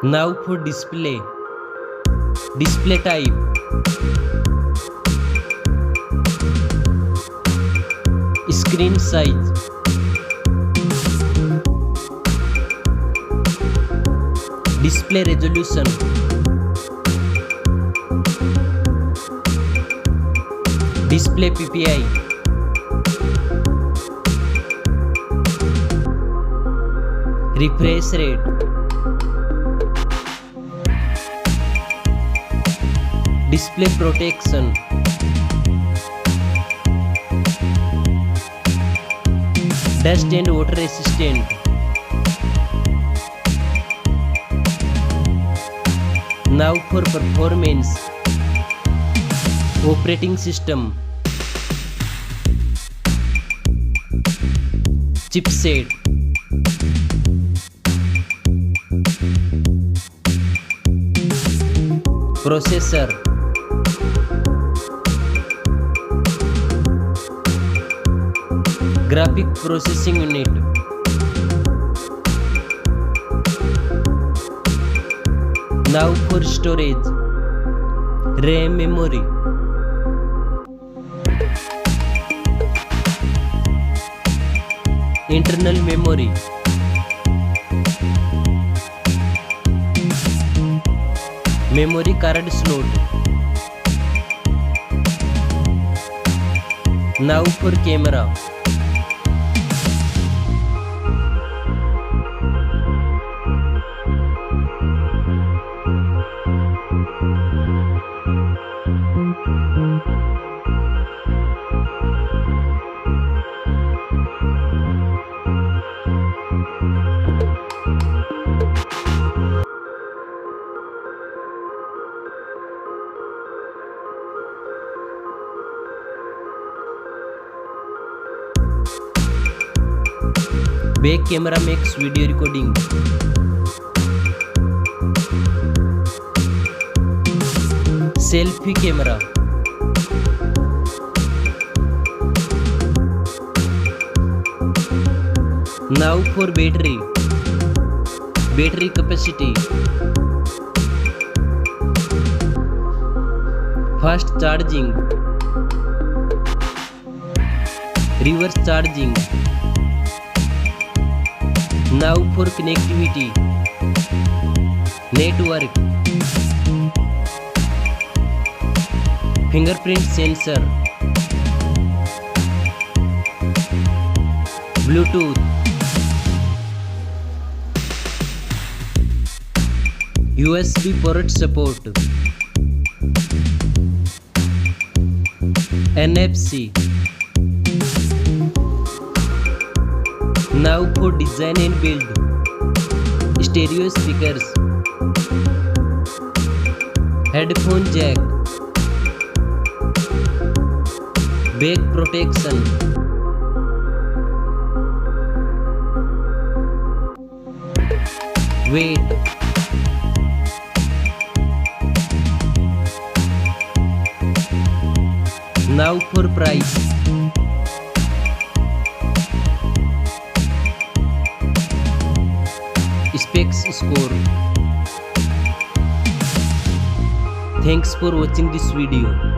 Now for display. Display type. Screen size. Display resolution. Display PPI. Refresh rate. Display protection. Dust and water resistant. Now for performance. Operating system. Chipset. Processor. Graphic processing unit. Now for storage. RAM memory. Internal memory. Memory card slot. Now for camera. Back camera makes video recording. Selfie camera. Now for battery. Battery capacity. Fast charging. Reverse charging. Now for connectivity. Network. Fingerprint sensor. Bluetooth. USB port support. NFC. Now for design and build. Stereo speakers. Headphone jack. Back protection. Weight. Now for price. Specs score. Thanks for watching this video.